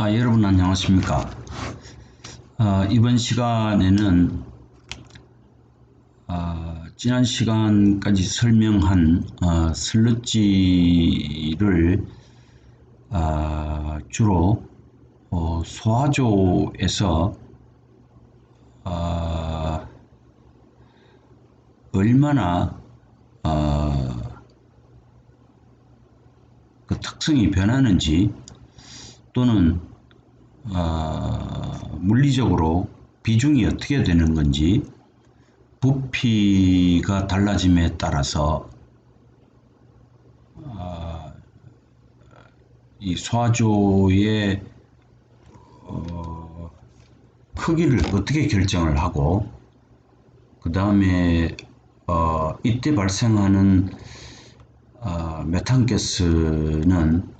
여러분 안녕하십니까. 이번 시간에는 지난 시간까지 설명한 슬러지를 주로 소화조에서 얼마나 그 특성이 변하는지 또는 물리적으로 비중이 어떻게 되는 건지, 부피가 달라짐에 따라서 이 소화조의 크기를 어떻게 결정을 하고, 그 다음에 이때 발생하는 메탄가스는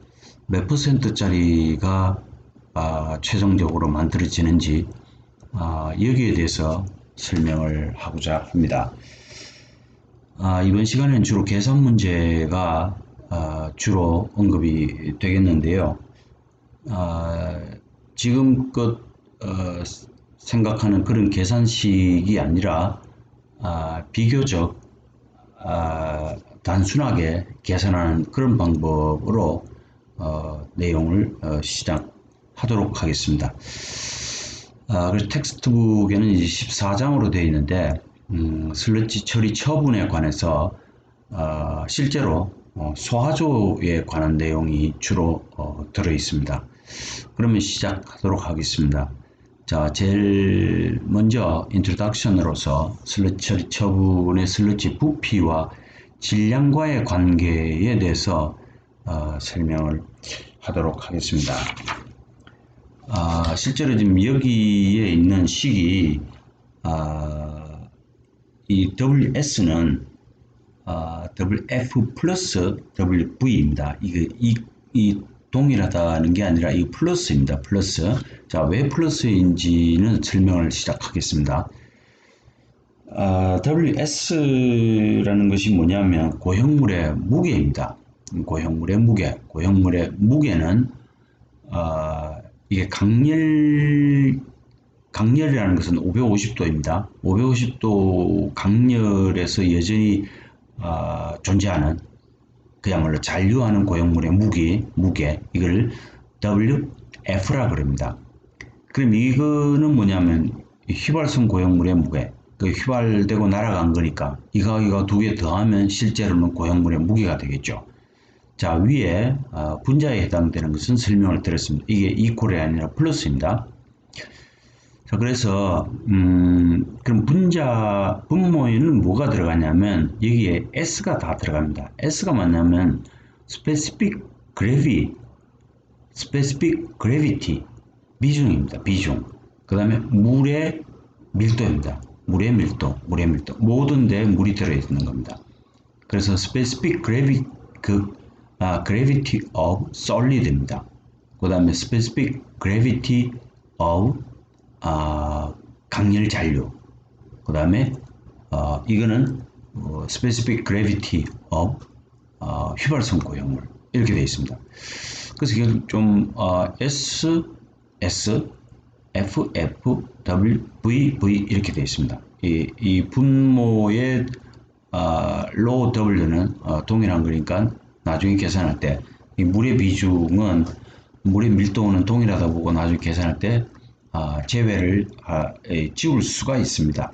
몇 %짜리가 최종적으로 만들어지는지 여기에 대해서 설명을 하고자 합니다. 이번 시간에는 주로 계산 문제가 주로 언급이 되겠는데요. 지금껏 생각하는 그런 계산식이 아니라 비교적 단순하게 계산하는 그런 방법으로 내용을 시작하도록 하겠습니다. 그래서 텍스트북에는 이제 14장으로 되어 있는데 슬러지 처리 처분에 관해서 실제로 소화조에 관한 내용이 주로 들어 있습니다. 그러면 시작하도록 하겠습니다. 자, 제일 먼저 인트로덕션으로서 슬러지 처리 처분의 슬러지 부피와 질량과의 관계에 대해서 설명을 하도록 하겠습니다. 실제로 지금 여기에 있는 식이 이 WS는 WF 플러스 WV입니다. 이 동일하다는 게 아니라 이 플러스입니다. 플러스. 자, 왜 플러스인지는 설명을 시작하겠습니다. WS라는 것이 뭐냐면 고형물의 무게입니다. 고형물의 무게. 고형물의 무게는 이게 강렬이라는 것은 550도입니다. 550도 강렬에서 여전히 존재하는, 그야말로 잔류하는 고형물의 무게, 이걸 WF라 그럽니다. 그럼 이거는 뭐냐면 휘발성 고형물의 무게, 그 휘발되고 날아간 거니까 이거 두 개 더하면 실제로는 고형물의 무게가 되겠죠. 자, 위에 분자에 해당되는 것은 설명을 드렸습니다. 이게 이퀄이 아니라 플러스입니다. 자, 그래서 그럼 분모에는 뭐가 들어가냐면 여기에 S가 다 들어갑니다. S가 뭐냐면 specific gravity 비중입니다. 비중. 그 다음에 물의 밀도입니다. 물의 밀도. 모든 데 물이 들어있는 겁니다. 그래서 specific gravity of solid입니다. 그 다음에 specific gravity of 강렬 잔류. 그 다음에 이거는 specific gravity of 휘발성 고형물, 이렇게 되어 있습니다. 그래서 이건 좀 S, F, W, V 이렇게 되어 있습니다. 이 분모의 로우 W는 동일한 거니까 나중에 계산할 때 이 물의 비중은, 물의 밀도는 동일하다 보고 나중에 계산할 때 제외를 지울 수가 있습니다.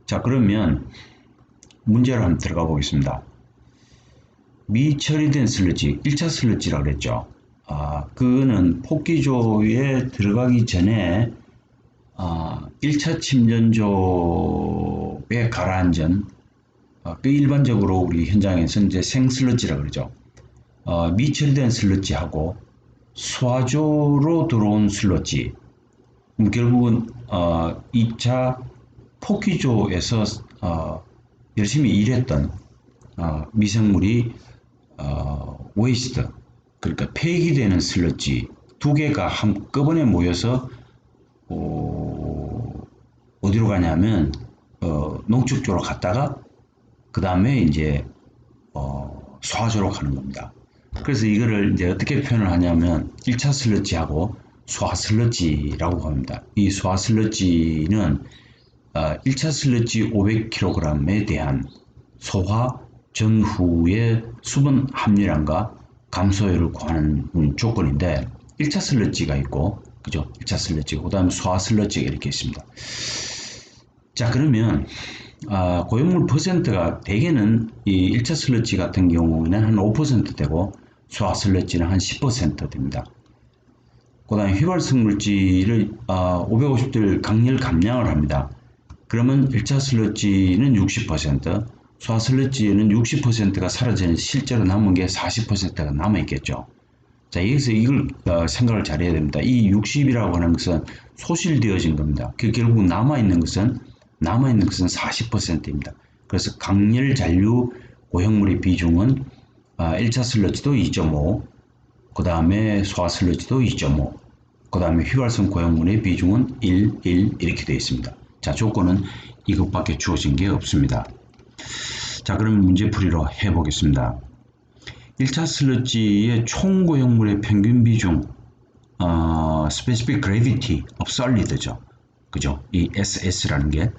자, 그러면 문제로 한번 들어가 보겠습니다. 미처리된 슬러지, 1차 슬러지라고 그랬죠. 그거는 폭기조에 들어가기 전에 1차 침전조에 가라앉은, 그 일반적으로 우리 현장에서 이제 생슬러지라고 그러죠. 미처리된 슬러지하고 소화조로 들어온 슬러지, 결국은 2차 폭기조에서 열심히 일했던 미생물이 웨이스트, 그러니까 폐기되는 슬러지 두 개가 한꺼번에 모여서 어디로 가냐면 농축조로 갔다가 그 다음에 이제 소화조로 가는 겁니다. 그래서 이거를 이제 어떻게 표현을 하냐면 1차 슬러지하고 소화 슬러지라고 합니다. 이 소화 슬러지는 1차 슬러지 500kg에 대한 소화 전후의 수분 함유량과 감소율을 구하는 조건인데 1차 슬러지가 있고 그죠? 1차 슬러지 그 다음에 소화 슬러지가 이렇게 있습니다. 자 그러면 고용물 퍼센트가 대개는 이 1차 슬러지 같은 경우에는 한 5% 되고 소화 슬러지는 한 10% 됩니다. 그 다음에 휘발성 물질을 550들 강렬 감량을 합니다. 그러면 1차 슬러지는 60%, 소화 슬러지는 60%가 사라지는 실제로 남은 게 40%가 남아있겠죠. 자, 여기서 이걸 생각을 잘 해야 됩니다. 이 60이라고 하는 것은 소실되어진 겁니다. 결국 남아있는 것은 40%입니다. 그래서 강렬 잔류 고형물의 비중은 1차 슬러지도 2.5, 그 다음에 소화 슬러지도 2.5, 그 다음에 휘발성 고형물의 비중은 1, 1 이렇게 되어 있습니다. 자, 조건은 이것밖에 주어진 게 없습니다. 자, 그럼 문제풀이로 해보겠습니다. 1차 슬러지의 총 고형물의 평균 비중, Specific Gravity of Solid죠. 그죠? 이 SS라는 게.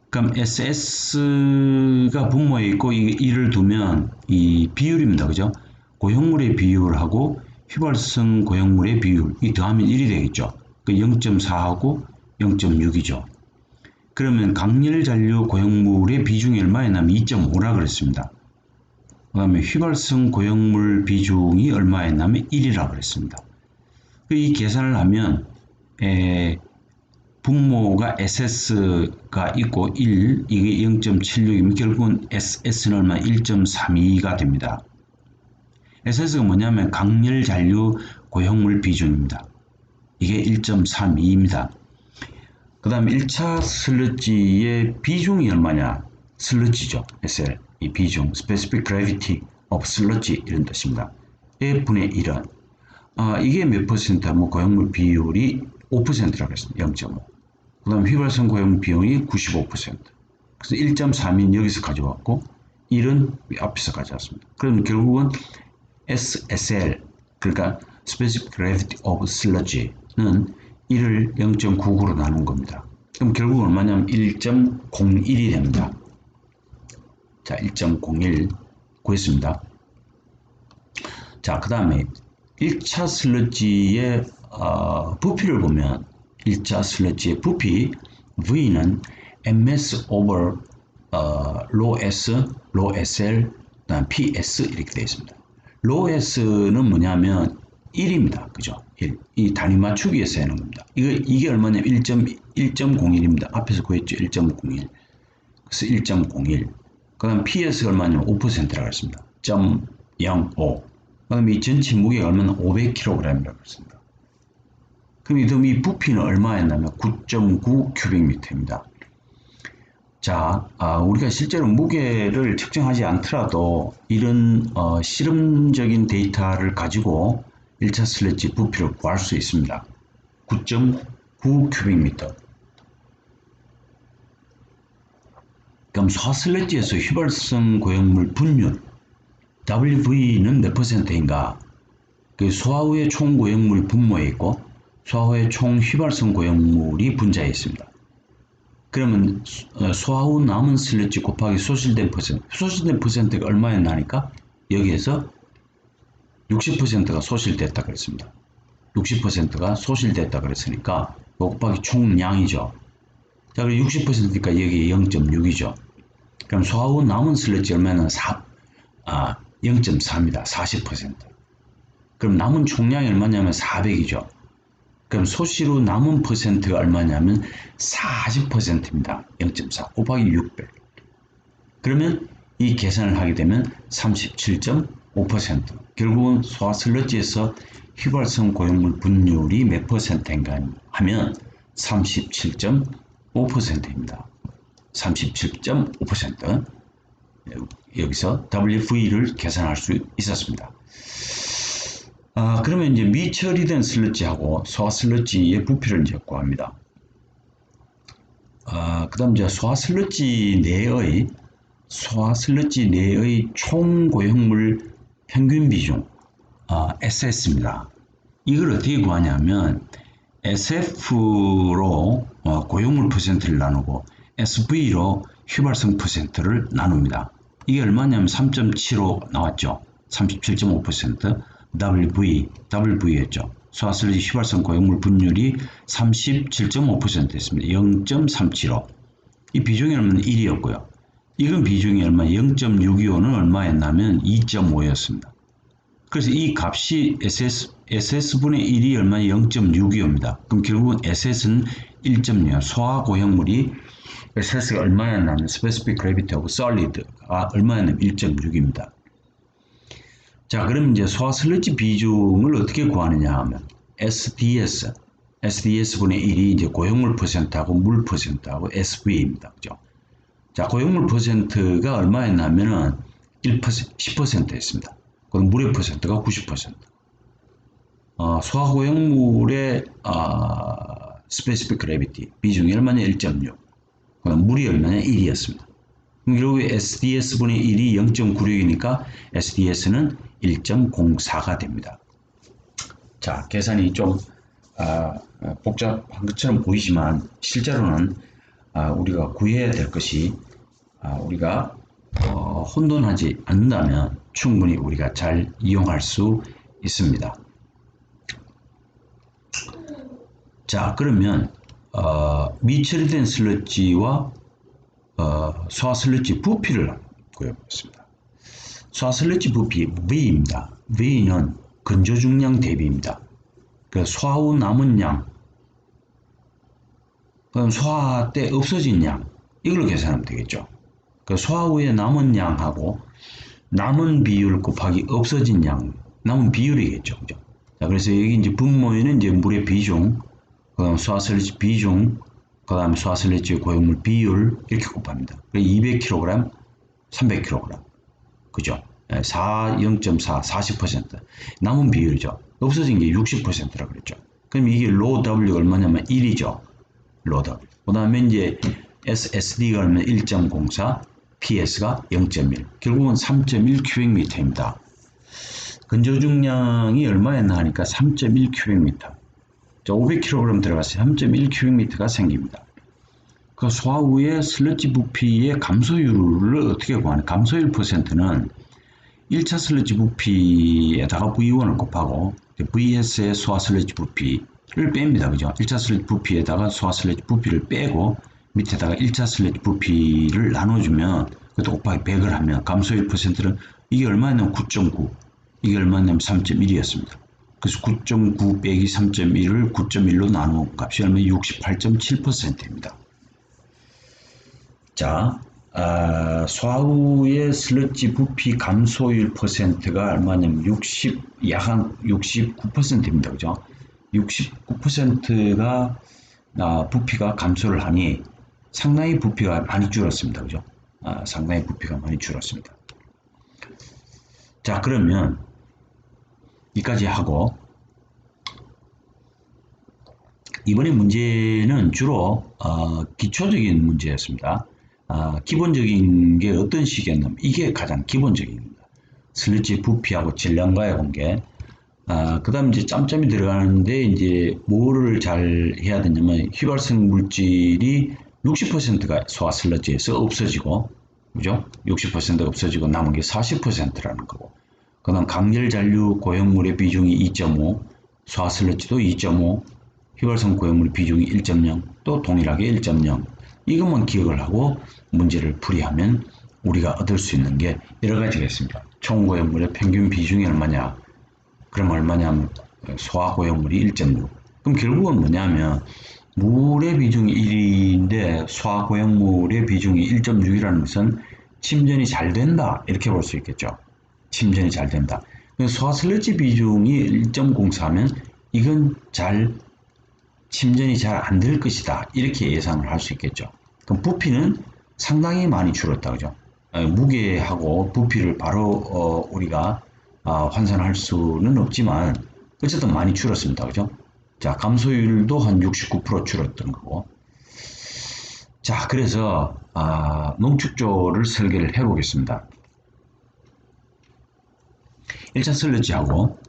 그럼 SS가 분모에 있고 이를 두면 이 비율입니다. 그죠? 고형물의 비율하고 휘발성 고형물의 비율 이 더하면 1이 되겠죠. 그 0.4하고 0.6이죠. 그러면 강렬 잔류 고형물의 비중이 얼마였냐면 2.5라 그랬습니다. 그 다음에 휘발성 고형물 비중이 얼마였냐면 1이라 그랬습니다. 이 계산을 하면 분모가 SS가 있고 1, 이게 0.76이면 결국은 SS는 얼마 1.32가 됩니다. SS가 뭐냐면 강렬 잔류 고형물 비중입니다. 이게 1.32입니다. 그 다음에 1차 슬러지의 비중이 얼마냐? 슬러지죠. SL. 이 비중, Specific Gravity of Sludge 이런 뜻입니다. F분의 1은 이게 몇 퍼센트면 고형물 비율이 5%라고 했습니다. 0.5. 그 다음 휘발성 고형물 비용이 95%. 그래서 1.3인 여기서 가져왔고 1은 앞에서 가져왔습니다. 그럼 결국은 SSL 그러니까 Specific Gravity of Sludge는 1을 0.99로 나눈 겁니다. 그럼 결국 얼마냐면 1.01이 됩니다. 자, 1.01 구했습니다. 자, 그 다음에 1차 슬러지의 부피를 보면 1차 슬러지의 부피 V는 ms over rho s, rho sl, 그다음 ps 이렇게 되어 있습니다. rho s는 뭐냐면 1입니다. 그죠? 1. 이 단위 맞추기에서 하는 겁니다. 이게 얼마냐면 1.01입니다. 앞에서 구했죠? 1.01. 그래서 1.01. 그 다음 PS가 얼마냐면 5%라고 했습니다. 0.05. 그 다음에 이 전체 무게가 얼마나 500kg이라고 했습니다. 그럼 이 부피는 얼마였냐면 9.9 큐빅미터입니다. 자, 우리가 실제로 무게를 측정하지 않더라도 이런 실험적인 데이터를 가지고 1차 슬러지 부피를 구할 수 있습니다. 9.9 큐빅미터. 그럼 소화 슬러지에서 휘발성 고형물 분율 WV는 몇 퍼센트인가? 그 소화 후의 총 고형물 분모에 있고 소화 후의 총 휘발성 고형물이 분자에 있습니다. 그러면 소화 후 남은 슬러지 곱하기 소실된 퍼센트, 소실된 퍼센트가 얼마였나니까 여기에서 60%가 소실됐다 그랬습니다. 60%가 소실됐다 그랬으니까 곱하기 총량이죠. 자, 그럼 60%니까 여기 0.6이죠. 그럼 소화 후 남은 슬러지 얼마나 0.4입니다. 40%. 그럼 남은 총량이 얼마냐면 400이죠. 그럼 소실 후 남은 퍼센트가 얼마냐면 40%입니다. 0.4 곱하기 600. 그러면 이 계산을 하게 되면 37.5%. 결국은 소화 슬러지에서 휘발성 고형물 분율이 몇 퍼센트인가 하면 37.5%입니다. 37.5%. 여기서 WV를 계산할 수 있었습니다. 그러면 이제 미처리된 슬러지하고 소화 슬러지의 부피를 이제 구합니다. 그 다음 이제 소화 슬러지 내의 총 고형물 평균 비중, SS입니다. 이걸 어떻게 구하냐면 SF로 고용물 퍼센트를 나누고 SV로 휘발성 퍼센트를 나눕니다. 이게 얼마냐면 3.75 나왔죠. 37.5% WV였죠. 소화슬러지 휘발성 고용물 분율이 37.5%였습니다. 0.375. 이 비중이 얼마나 1이었고요. 이건 비중이 얼마 0.625는 얼마였냐면 2.5였습니다. 그래서 이 값이 SS분의 1이 얼마 0.625입니다. 그럼 결국은 SS는 1.6. 소화 고형물이 SS가 얼마였냐면 Specific Gravity of Solid가 얼마였냐면 1.6입니다. 자, 그럼 이제 소화 슬러지 비중을 어떻게 구하느냐 하면 SDS분의 1이 이제 고형물 퍼센트하고 물 퍼센트하고 SV입니다. 그죠? 자, 고형물 퍼센트가 얼마였냐면은 10%였습니다. 그럼 물의 퍼센트가 90%. 소화고형물의 스페시픽 그래비티 비중이 얼마냐 1.6. 그럼 물이 얼마냐 1이었습니다. 그럼 결국 SDS분의 1이 0.96이니까 SDS는 1.04가 됩니다. 자, 계산이 좀 복잡한 것처럼 보이지만 실제로는 우리가 구해야 될 것이 우리가 혼돈하지 않는다면 충분히 우리가 잘 이용할 수 있습니다. 자, 그러면 미처리된 슬러지와 소화 슬러지 부피를 구해보겠습니다. 소화 슬러지 부피 V입니다. V는 건조 중량 대비입니다. 그 소화 후 남은 양, 그럼 소화 때 없어진 양, 이걸로 계산하면 되겠죠. 그 소화 후에 남은 양하고 남은 비율 곱하기 없어진 양, 남은 비율이겠죠. 그죠? 자, 그래서 여기 이제 분모에는 이제 물의 비중, 그 다음 소화 슬러지 비중, 그 다음 소화 슬러지 고용물 비율 이렇게 곱합니다. 200kg, 300kg. 그죠? 0.4, 40%. 남은 비율이죠. 없어진 게 60%라고 그랬죠. 그럼 이게 로우 W가 얼마냐면 1이죠. 로우 W. 그 다음에 이제 SSD가 얼마냐 1.04, PS가 0.1. 결국은 3.1 큐빅미터입니다. 건조 중량이 얼마였나 하니까 3.1 큐빅미터. 500kg 들어갔을 때 3.1 큐빅미터가 생깁니다. 그 소화 후에 슬러지 부피의 감소율을 어떻게 구하냐? 감소율 퍼센트는 1차 슬러지 부피에다가 V1을 곱하고 VS의 소화 슬러지 부피를 뺍니다. 그죠? 1차 슬러지 부피에다가 소화 슬러지 부피를 빼고 밑에다가 1차 슬러지 부피를 나눠주면 그것도 곱하기 100을 하면 감소율 퍼센트는 이게 얼마냐면 9.9, 이게 얼마냐면 3.1이었습니다. 그래서 9.9 빼기 3.1을 9.1로 나눈 값이 얼마 68.7%입니다. 자, 소화 후의 슬러지 부피 감소율 퍼센트가 얼마냐면 약 한 69%입니다. 그죠? 69%가 부피가 감소를 하니 상당히 부피가 많이 줄었습니다. 그죠? 상당히 부피가 많이 줄었습니다. 자, 그러면 여기까지 하고 이번에 문제는 주로 기초적인 문제였습니다. 기본적인 게 어떤 식이었냐면 이게 가장 기본적입니다. 슬러지 부피하고 질량과의 관계. 그 다음 이제 짬짬이 들어가는데 이제 뭐를 잘 해야 되냐면 휘발성 물질이 60%가 소화 슬러지에서 없어지고, 그죠? 60%가 없어지고 남은 게 40%라는 거고. 그 다음 강렬 잔류 고형물의 비중이 2.5, 소화 슬러지도 2.5, 휘발성 고형물 비중이 1.0, 또 동일하게 1.0. 이것만 기억을 하고 문제를 풀이하면 우리가 얻을 수 있는 게 여러 가지가 있습니다. 총 고형물의 평균 비중이 얼마냐? 그럼 얼마냐면 소화 고형물이 1.6. 그럼 결국은 뭐냐면 물의 비중이 1인데 소화 고형물의 비중이 1.6이라는 것은 침전이 잘 된다 이렇게 볼 수 있겠죠. 침전이 잘 된다. 소화 슬러지 비중이 1.04면 이건 침전이 잘 안 될 것이다 이렇게 예상을 할 수 있겠죠. 그럼 부피는 상당히 많이 줄었다. 그죠? 무게하고 부피를 바로 우리가 환산할 수는 없지만 어쨌든 많이 줄었습니다. 그죠? 자, 감소율도 한 69% 줄었던 거고. 자, 그래서 농축조를 설계를 해 보겠습니다. 1차 슬러지하고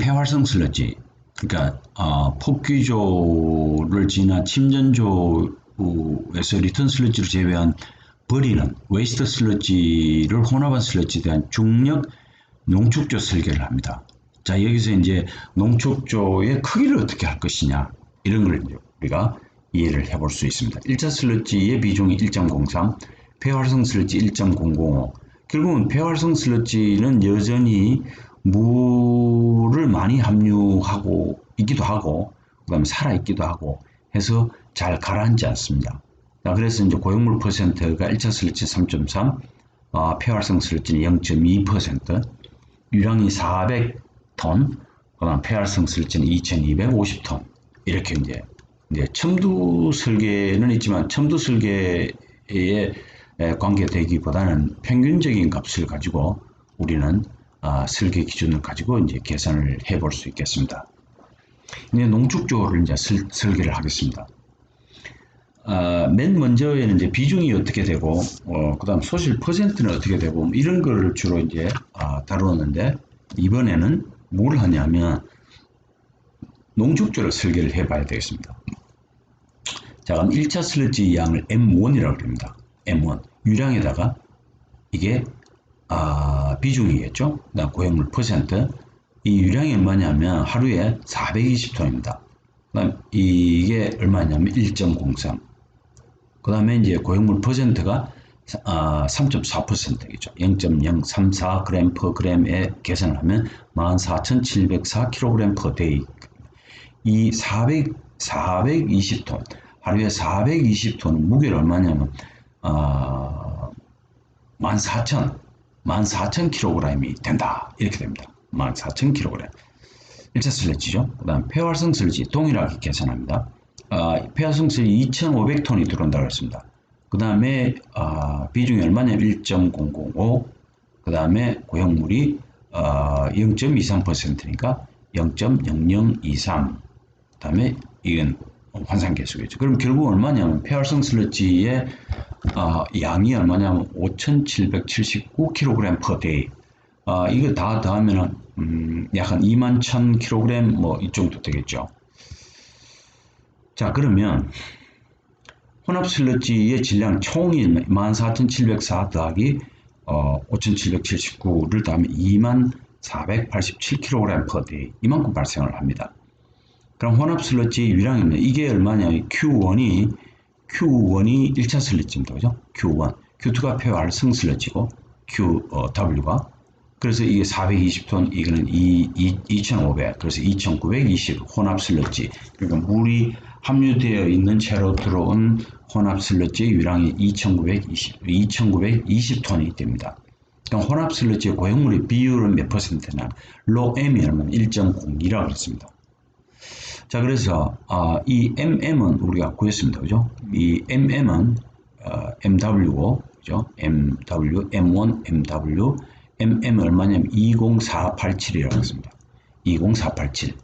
폐활성 슬러지, 그러니까 폭기조를 지나 침전조에서 리턴 슬러지를 제외한 버리는 웨이스트 슬러지를 혼합한 슬러지에 대한 중력 농축조 설계를 합니다. 자, 여기서 이제 농축조의 크기를 어떻게 할 것이냐, 이런 걸 이제 우리가 이해를 해볼 수 있습니다. 1차 슬러지의 비중이 1.03, 폐활성 슬러지 1.005. 결국은 폐활성 슬러지는 여전히 물을 많이 함유하고 있기도 하고, 그 다음에 살아있기도 하고 해서 잘 가라앉지 않습니다. 자, 그래서 이제 고용물 퍼센트가 1차 슬러지 3.3, 폐활성 슬러지는 0.2%, 유량이 400톤, 그 다음 폐활성 슬러지는 2250톤. 이렇게 이제 첨두 설계는 있지만 첨두 설계에 관계되기보다는 평균적인 값을 가지고 우리는 설계 기준을 가지고 이제 계산을 해볼 수 있겠습니다. 이제 농축조를 이제 설계를 하겠습니다. 맨 먼저에는 이제 비중이 어떻게 되고, 그 다음 소실 퍼센트는 어떻게 되고, 이런 거를 주로 이제 다루었는데, 이번에는 뭘 하냐면, 농축조를 설계를 해 봐야 되겠습니다. 자, 그럼 1차 슬러지 양을 M1이라고 합니다. M1. 유량에다가 이게 비중이겠죠. 그다음 고용물 퍼센트. 이 유량이 얼마냐면 하루에 420톤입니다. 그다음 이게 얼마냐면 1.03. 그다음에 이제 고용물 퍼센트가 3.4%겠죠. 0.034g per g에 계산을 하면 14,704kg per day. 이 420톤, 하루에 420톤 무게를 얼마냐면 14,000kg이 된다. 이렇게 됩니다. 14,000kg. 1차 슬래지죠. 그 다음 폐활성 슬래지 동일하게 계산합니다. 폐활성 슬래지 2,500톤이 들어온다고 했습니다. 그 다음에 비중이 얼마냐면 1.005, 그 다음에 고용물이 0.23%니까 0.0023, 그 다음에 이건 환산계수겠죠. 그럼 결국 얼마냐면 폐활성 슬러지의 양이 얼마냐면 5,779kg per day. 이거 다 더하면은 약 한 21,000kg 뭐 이 정도 되겠죠. 자, 그러면 혼합 슬러지의 질량 총이 14,704 더하기 5,779를 더하면 24,487kg per day. 이만큼 발생을 합니다. 그럼 혼합 슬러지 유량입니다. 이게 얼마냐면 Q1이 1차 슬러지입니다. 그죠? Q1. Q2가 폐활성 슬러지고 W가 그래서 이게 420톤, 이거는 2,500, 그래서 2,920 혼합 슬러지. 그러니까 물이 함유되어 있는 채로 들어온 혼합 슬러지의 유량이 2,920톤이 됩니다. 그럼 혼합 슬러지의 고용물의 비율은 몇 퍼센트냐? 로 M이 얼마나 1.02라고 그랬습니다. 자, 그래서 이 MM은 우리가 구했습니다. 그죠? 이 MM은 MW고, 그죠? MW, M1, MW, MM 얼마냐면 20487이라고 했습니다. 20487.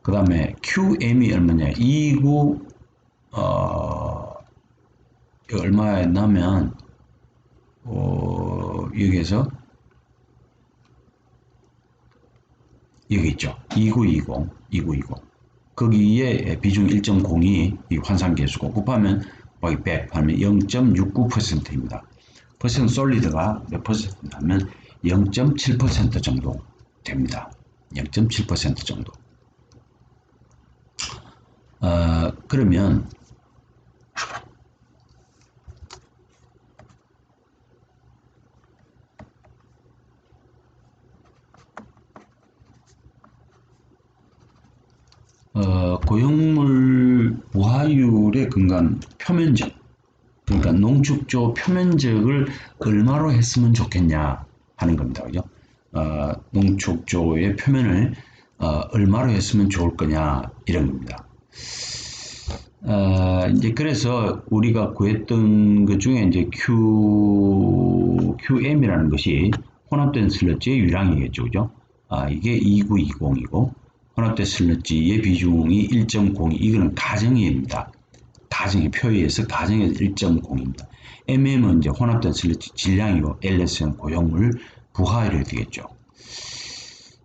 그 다음에 QM이 얼마냐? 29, 얼마였냐면, 여기에서, 여기 있죠. 2920. 거기에 비중 1.02 이 환산계수고 곱하면 100 하면 0.69%입니다. 퍼센트 솔리드가 몇 퍼센트냐면 0.7% 정도 됩니다. 0.7% 정도. 그러면 고용물 부하율에 근거한 표면적, 그러니까 농축조 표면적을 얼마로 했으면 좋겠냐 하는 겁니다. 그죠? 농축조의 표면을 얼마로 했으면 좋을 거냐 이런 겁니다. 이제 그래서 우리가 구했던 것 중에 이제 QM이라는 것이 혼합된 슬러지의 유량이겠죠. 그죠? 이게 2920이고 혼합된 슬러지의 비중이 1.02, 이거는 가정입니다. 가정의 표에서 가정에서 1.0입니다. MM은 이제 혼합된 슬러지 질량이고 LS는 고용물 부하율이 되겠죠.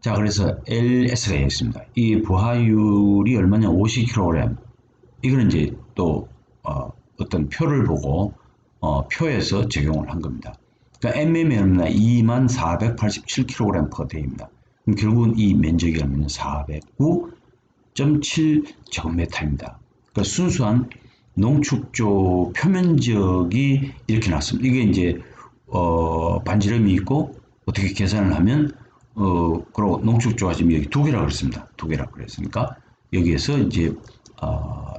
자, 그래서 LS가 있습니다. 이 부하율이 얼마냐? 50kg. 이거는 이제 또 어떤 표를 보고 표에서 적용을 한 겁니다. 그러니까 mm이 얼마나? 2487kg per day입니다. 그럼 결국은 이 면적이 얼마냐? 409.7 제곱미터입니다. 그러니까 순수한 농축조 표면적이 이렇게 나왔습니다. 이게 이제 반지름이 있고 어떻게 계산을 하면 그리고 농축조가 지금 여기 두 개라고 그랬습니다. 두 개라고 그랬으니까 여기에서 이제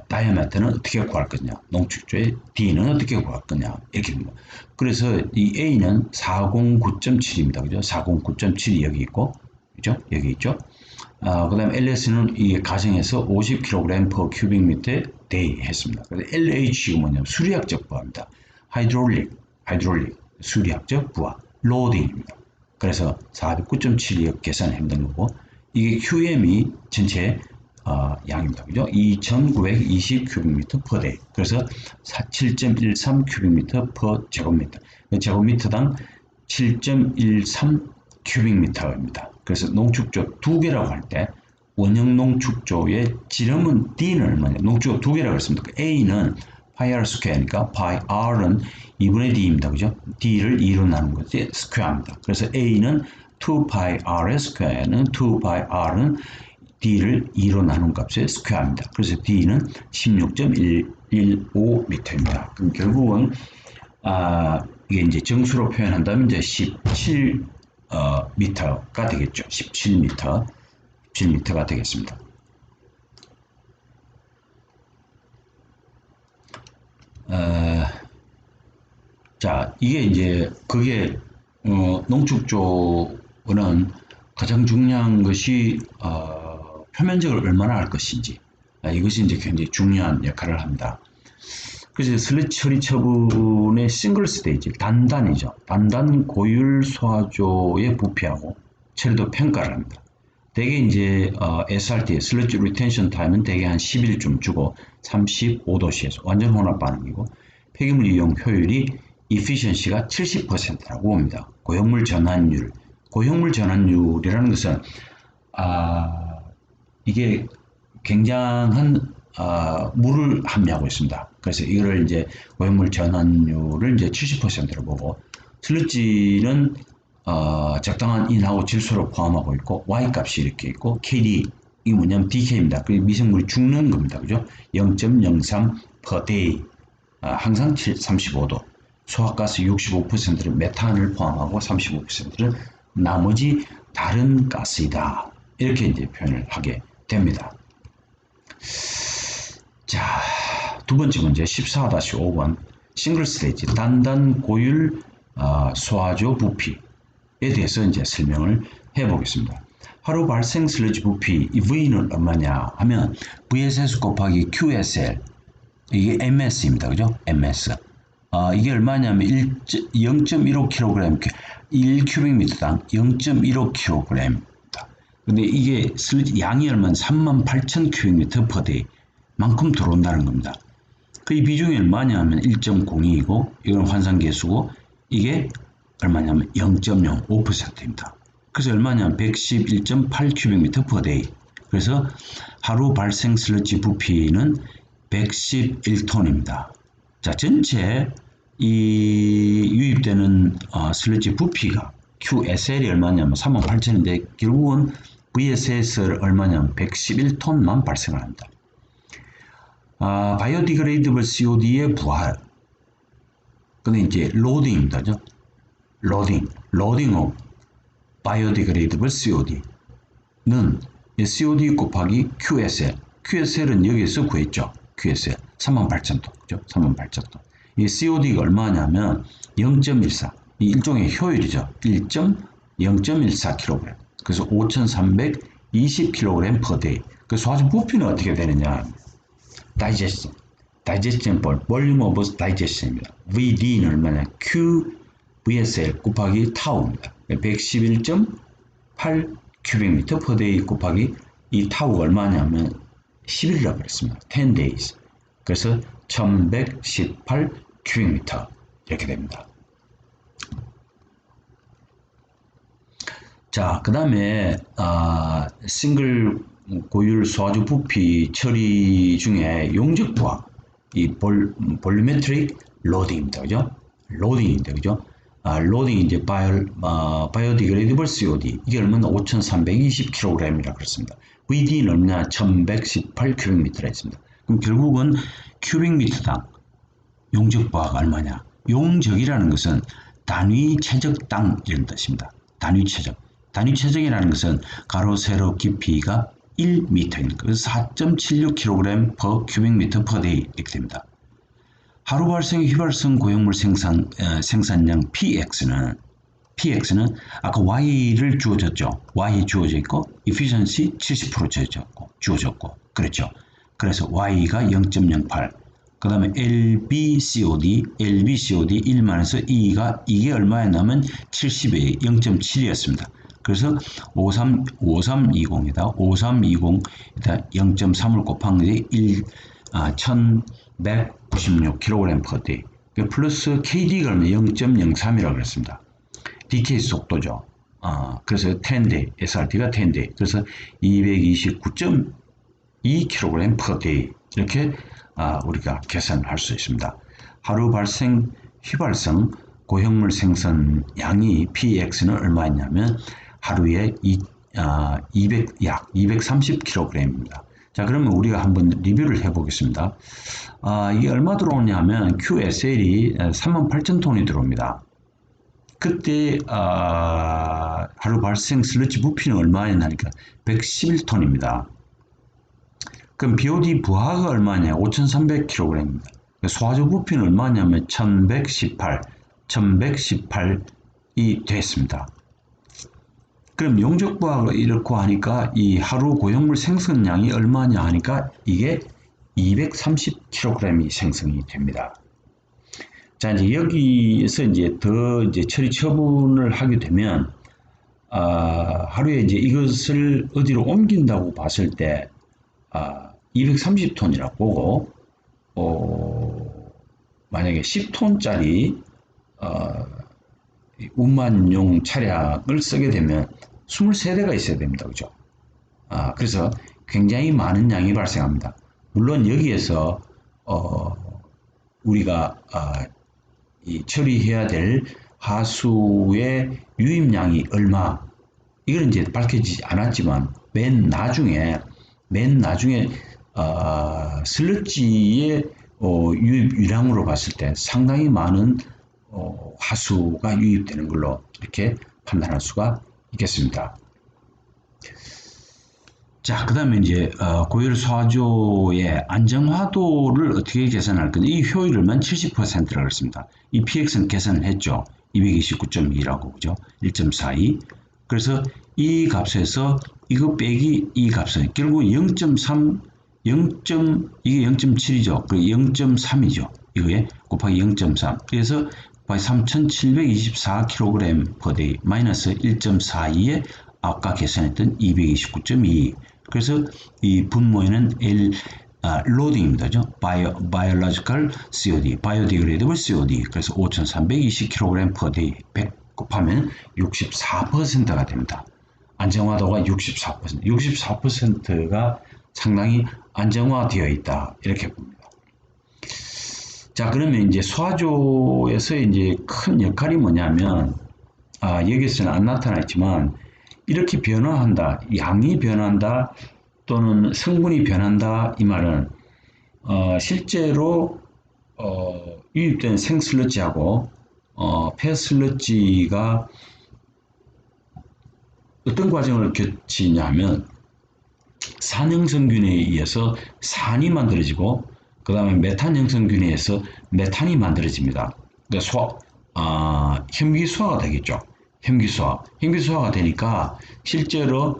다이아메트는 어떻게 구할 거냐, 농축조의 D는 어떻게 구할 거냐 이렇게 됩니다. 그래서 이 A는 409.7입니다. 그죠? 409.7이 여기 있고, 그죠? 여기 있죠. 그 다음에 LS는 이 가정에서 50kg per cubic meter day 했습니다. 그래서 LH가 뭐냐면 수리학적 부하입니다. 하이드롤릭 수리학적 부하, 로딩입니다. 그래서 409.7이 계산이 힘든 거고, 이게 QM이 전체 양입니다. 그죠? 2920 cubic per day. 그래서 7.13 cubic per 제곱미터. 제곱미터당 7.13 cubic 그래서 농축조 두 개라고 할 때 원형 농축조의 지름은 D는 얼마냐? 농축조 두 개라고 했습니다. A는 파이 R 스퀘어니까 파이 R은 2분의 D입니다. 그죠? D를 2로 나눈 거지 스퀘어입니다. 그래서 A는 2파이 R의 스퀘어는 2파이 R은 D를 2로 나눈 값의 스퀘어입니다. 그래서 D는 16.115m입니다. 그럼 결국은 이게 이제 정수로 표현한다면 이제 17 미터가 되겠죠. 17m가 되겠습니다. 자, 이게 이제 그게 농축조는 가장 중요한 것이 표면적을 얼마나 할 것인지, 이것이 이제 굉장히 중요한 역할을 합니다. 그래서 슬래지 처리 처분의 싱글 스테이지, 단단이죠. 단단 고율 소화조의 부피하고 처리도 평가를 합니다. 대개 이제 SRT, 슬래지 리텐션 타임은 대개 한 10일쯤 주고 35도씨에서 완전 혼합 반응이고, 폐기물 이용 효율이 efficiency가 70%라고 봅니다. 고형물 전환율. 고형물 전환율이라는 것은 이게 굉장한 물을 함유하고 있습니다. 그래서 이거를 이제 고형물 전환율을 이제 70%로 보고, 슬러지는 적당한 인하고 질소를 포함하고 있고, Y 값이 이렇게 있고, KD 이게 뭐냐면 DK입니다. 그 미생물이 죽는 겁니다. 그죠? 0.03 per day. 항상 35도. 소화가스 65%를 메탄을 포함하고 35%를 나머지 다른 가스이다. 이렇게 이제 표현을 하게 됩니다. 자, 두 번째 문제 14-5번 싱글 스테이지 단단 고율 소화조 부피에 대해서 이제 설명을 해 보겠습니다. 하루 발생 슬러지 부피 이 V는 얼마냐 하면 VSS 곱하기 QSL 이게 MS입니다. 그죠? MS. 이게 얼마냐면 0.15kg 1큐빅미터당 0.15kg. 근데 이게 슬러지 양이 얼마나 38,000 큐빅미터 per day 만큼 들어온다는 겁니다. 그 비중이 얼마냐면 1.02이고 이건 환산계수고 이게 얼마냐면 0.05%입니다. 그래서 얼마냐면 111.8 큐빅미터 per day. 그래서 하루 발생 슬러지 부피는 111톤입니다. 자, 전체 이 유입되는 슬러지 부피가 QSL이 얼마냐면 38,000인데 결국은 VSS를 얼마냐면 111톤만 발생을 합니다. 바이오디그레이더블 COD의 부하. 근데 이제 로딩입니다. 그죠? 로딩 of 바이오디그레이더블 COD는 COD 곱하기 QSL. QSL은 여기에서 구했죠. QSL 38,000톤. 그죠? 38,000톤. 이 COD가 얼마냐면 0.14. 이 일종의 효율이죠. 0.14kg. 그래서 5,320kg per day. 그 소화주 부피는 어떻게 되느냐? 다이제스션 볼륨 오브 다이제스션입니다. VD는 얼마냐? VSL 곱하기 타우입니다. 111.8 큐빅미터 per day 곱하기 이 타우가 얼마냐면 10일이라고 그랬습니다. 10 days. 그래서 1118 큐빅미터 이렇게 됩니다. 자, 그 다음에 싱글 고율 소화주 부피 처리 중에 용접 부하, 이 볼루메트릭 로딩입니다. 그죠? 로딩인데, 그죠? 로딩 이제 바이오디그레이더블 COD 이게 얼마나 5,320kg이라 그렇습니다. VD는 얼마나 1,118 큐빅미터라 했습니다. 그럼 결국은 큐빅미터당 용적 부하가 얼마냐? 용적이라는 것은 단위 최적당 이런 뜻입니다. 단위 최적. 단위 최적이라는 것은 가로 세로 깊이가 1m입니다. 그래서 4.76kg per cubic per day 이렇게 됩니다. 하루 발생 휘발성 고용물 생산량 PX는 아까 Y를 주어졌죠. Y 주어져 있고 efficiency 70% 주어졌고 그렇죠. 그래서 Y가 0.08 그 다음에 LBCOD 1만에서 이게 얼마였냐면 70에 0.7이었습니다. 그래서 5320에다 0.3을 곱한 게 1196kg per day. 플러스 KD가 0.03이라고 그랬습니다. DK 속도죠. 그래서 10day, SRT가 10day. 그래서 229.2kg per day. 이렇게 우리가 계산을 할 수 있습니다. 하루 발생 휘발성 고형물 생산 양이 PX는 얼마였냐면 하루에 약 230kg입니다. 자, 그러면 우리가 한번 리뷰를 해보겠습니다. 이게 얼마 들어오냐면 QSL이 38,000톤이 들어옵니다. 그때 하루 발생 슬러지 부피는 얼마였나니까 111톤입니다. 그럼 BOD 부하가 얼마냐? 5,300kg입니다. 소화조 부피는 얼마냐면 1118이 됐습니다. 그럼 용적 부하가 이렇고 하니까 이 하루 고용물 생성량이 얼마냐 하니까 이게 230kg이 생성이 됩니다. 자, 이제 여기에서 이제 더 처리 처분을 하게 되면 하루에 이제 이것을 어디로 옮긴다고 봤을 때 230톤이라고 보고 만약에 10톤짜리 운반용 차량을 쓰게 되면 23대가 있어야 됩니다. 그죠? 그래서 굉장히 많은 양이 발생합니다. 물론 여기에서 우리가 처리해야 될 하수의 유입량이 얼마 이건 이제 밝혀지지 않았지만 맨 나중에 슬러지의 유입량으로 봤을 때 상당히 많은 하수가 유입되는 걸로 이렇게 판단할 수가 있겠습니다. 자, 그 다음에 이제 고열 소화조의 안정화도를 어떻게 계산할 건지 이 효율을만 70%라고 했습니다. 이 PX는 계산을 했죠. 229.2라고 그죠? 1.42. 그래서 이 값에서 이거 빼기 이 값은 결국 0.3 이게 0.7이죠. 그리고 0.3이죠. 이거에 곱하기 0.3. 그래서 3,724kg per day 마이너스 1.42에 아까 계산했던 229.2. 그래서 이 분모에는 로딩입니다. Biological COD, Biodegradable COD. 그래서 5,320kg per day 100 곱하면 64%가 됩니다. 안정화도가 64%. 64%가 상당히 안정화되어 있다. 이렇게 봅니다. 자, 그러면 이제 소화조에서 이제 큰 역할이 뭐냐면, 여기서는 안 나타나 있지만, 이렇게 변화한다, 양이 변한다, 또는 성분이 변한다, 이 말은, 실제로, 유입된 생슬러지하고, 폐슬러지가 어떤 과정을 거치냐면, 산형성균에 의해서 산이 만들어지고, 그 다음에 메탄 형성균에 의해서 메탄이 만들어집니다. 그러니까 혐기소화가 되겠죠. 혐기소화가 되니까 실제로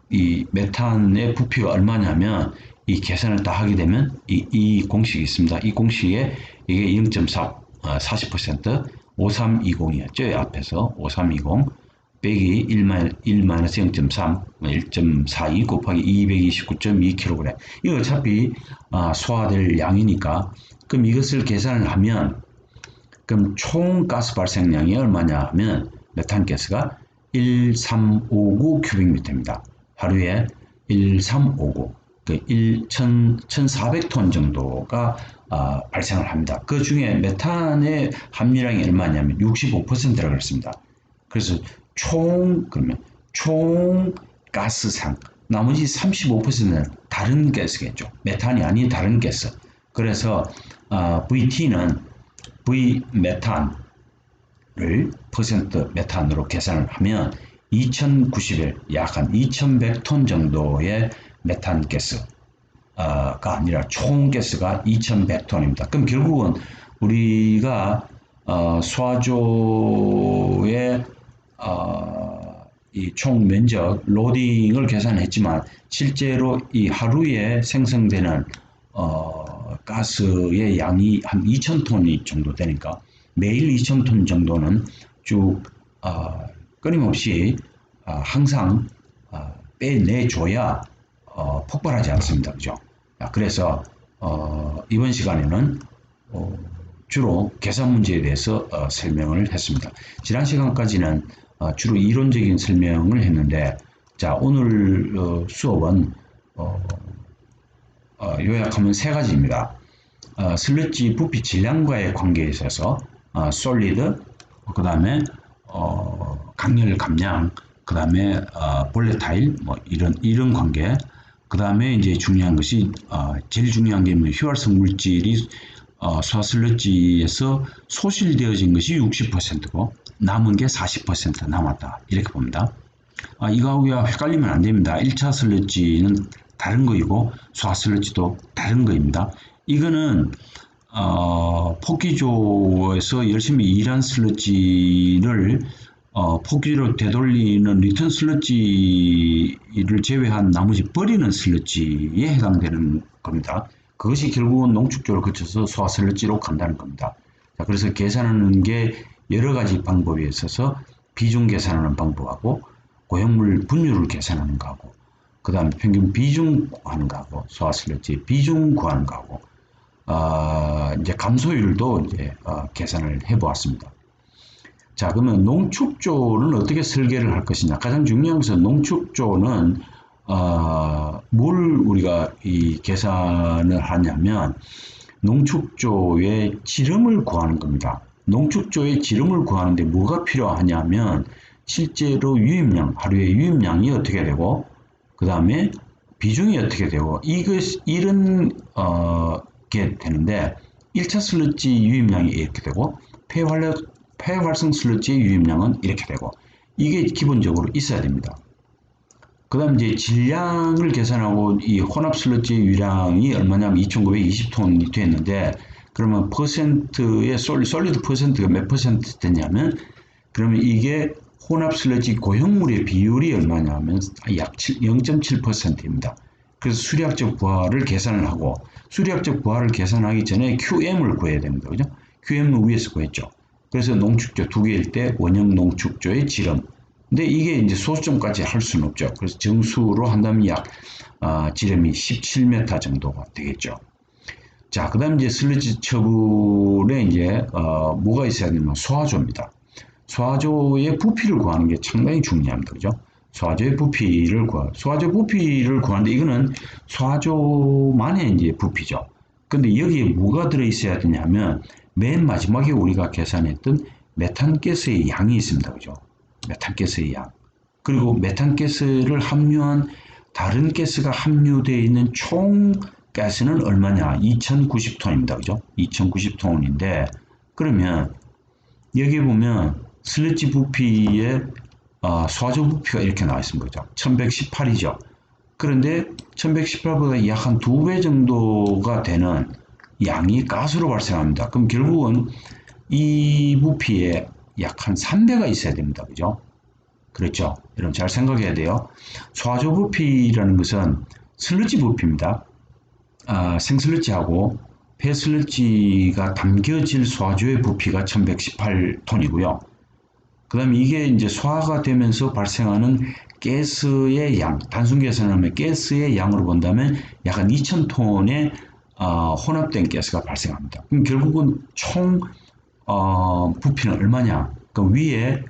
이 메탄의 부피가 얼마냐면 이 계산을 다 하게 되면 이 공식이 있습니다. 이 공식에 이게 0.4 40% 5320이었죠. 앞에서 5320 빼기 1-0.3 1.42 곱하기 229.2kg. 이거 어차피 소화될 양이니까 그럼 이것을 계산을 하면 그럼 총 가스 발생량이 얼마냐 하면 메탄가스가 1359 큐빅미터입니다. 하루에 1359, 그 1400톤 정도가 발생을 합니다. 그 중에 메탄의 함유량이 얼마냐면 65%라고 그랬습니다. 그래서 그러면 총 가스상 나머지 35%는 다른 가스겠죠. 메탄이 아닌 다른 가스. 그래서 VT는 V 메탄을 퍼센트 메탄으로 계산을 하면 2091, 약 한 2100톤 정도의 메탄 가스가 아니라 총 가스가 2100톤입니다. 그럼 결국은 우리가 수화조의 이 총 면적 로딩을 계산했지만 실제로 이 하루에 생성되는 가스의 양이 한 2000톤이 정도 되니까 매일 2000톤 정도는 쭉 끊임없이 항상 빼내줘야 폭발하지 않습니다. 그죠? 그래서 이번 시간에는 주로 계산 문제에 대해서 설명을 했습니다. 지난 시간까지는 주로 이론적인 설명을 했는데, 자, 오늘 수업은 요약하면 세 가지입니다. 슬러지 부피 질량과의 관계에 있어서 솔리드, 그 다음에 강렬 감량, 그 다음에 볼레타일, 뭐 이런 관계, 그 다음에 이제 중요한 것이 제일 중요한 게 휘발성 물질이 수화슬러지에서 소실되어진 것이 60%고 남은 게 40% 남았다, 이렇게 봅니다. 이거하고 헷갈리면 안 됩니다. 1차 슬러지는 다른 거이고 수화슬러지도 다른 거입니다. 이거는 폭기조에서 열심히 일한 슬러지를 폭기로 되돌리는 리턴 슬러지를 제외한 나머지 버리는 슬러지에 해당되는 겁니다. 그것이 결국은 농축조를 거쳐서 소화슬러지로 간다는 겁니다. 자, 그래서 계산하는 게 여러 가지 방법이 있어서 비중 계산하는 방법하고 고형물 분율을 계산하는 거하고 그 다음에 평균 비중 구하는 거하고 소화슬러지 비중 구하는 거하고 이제 감소율도 이제 계산을 해보았습니다. 자, 그러면 농축조는 어떻게 설계를 할 것이냐? 가장 중요한 것은 농축조는 뭘 우리가 이 계산을 하냐면 농축조의 지름을 구하는 겁니다. 농축조의 지름을 구하는데 뭐가 필요하냐면 실제로 유입량, 하루의 유입량이 어떻게 되고 그 다음에 비중이 어떻게 되고 이런 게 되는데 1차 슬러지 유입량이 이렇게 되고 폐활성 슬러지의 유입량은 이렇게 되고 이게 기본적으로 있어야 됩니다. 그 다음 이제 질량을 계산하고 이 혼합 슬러지의 유량이 얼마냐면 2920톤이 됐는데 그러면 퍼센트의 솔리드 퍼센트가 몇 퍼센트 되냐면 그러면 이게 혼합 슬러지 고형물의 비율이 얼마냐면 약 0.7%입니다. 그래서 수리학적 부하를 계산을 하고 수리학적 부하를 계산하기 전에 QM을 구해야 됩니다. 그죠? QM은 위에서 구했죠. 그래서 농축조 두 개일 때 원형 농축조의 지름. 근데 이게 이제 소수점까지 할 수는 없죠. 그래서 정수로 한다면 약 지름이 17m 정도가 되겠죠. 자, 그 다음 이제 슬러지 처분에 이제 뭐가 있어야 되냐면 소화조입니다. 소화조의 부피를 구하는 게 상당히 중요합니다. 그죠? 소화조 부피를 구하는데 이거는 소화조만의 이제 부피죠. 근데 여기에 뭐가 들어있어야 되냐면 맨 마지막에 우리가 계산했던 메탄가스의 양이 있습니다. 그죠? 메탄가스의 양. 그리고 메탄가스를 함유한 다른 가스가 함유되어 있는 총 가스는 얼마냐? 2090톤입니다. 그죠? 2090톤인데 그러면 여기 보면 슬러지 부피의 소화조 부피가 이렇게 나와 있습니다. 그죠? 1118이죠. 그런데 1118보다 약 한 2배 정도가 되는 양이 가스로 발생합니다. 그럼 결국은 이 부피에 약 한 3배가 있어야 됩니다. 그죠? 그렇죠? 여러분 잘 생각해야 돼요. 소화조 부피라는 것은 슬러지 부피입니다. 생슬러지하고 폐슬러지가 담겨질 소화조의 부피가 1118톤이고요. 그 다음에 이게 이제 소화가 되면서 발생하는 가스의 양, 단순 계산하면 가스의 양으로 본다면 약 한 2000톤의 혼합된 가스가 발생합니다. 그럼 결국은 총 부피는 얼마냐? 그 위에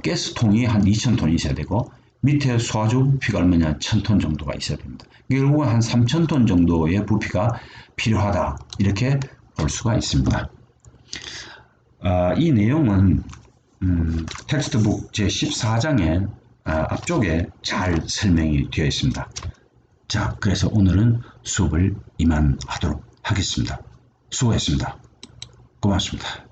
가스통이 한 2,000톤 있어야 되고 밑에 소화조 부피가 얼마냐 1,000톤 정도가 있어야 됩니다. 결국은 한 3,000톤 정도의 부피가 필요하다 이렇게 볼 수가 있습니다. 이 내용은 텍스트북 제14장의 앞쪽에 잘 설명이 되어 있습니다. 자, 그래서 오늘은 수업을 이만하도록 하겠습니다. 수고했습니다. 고맙습니다.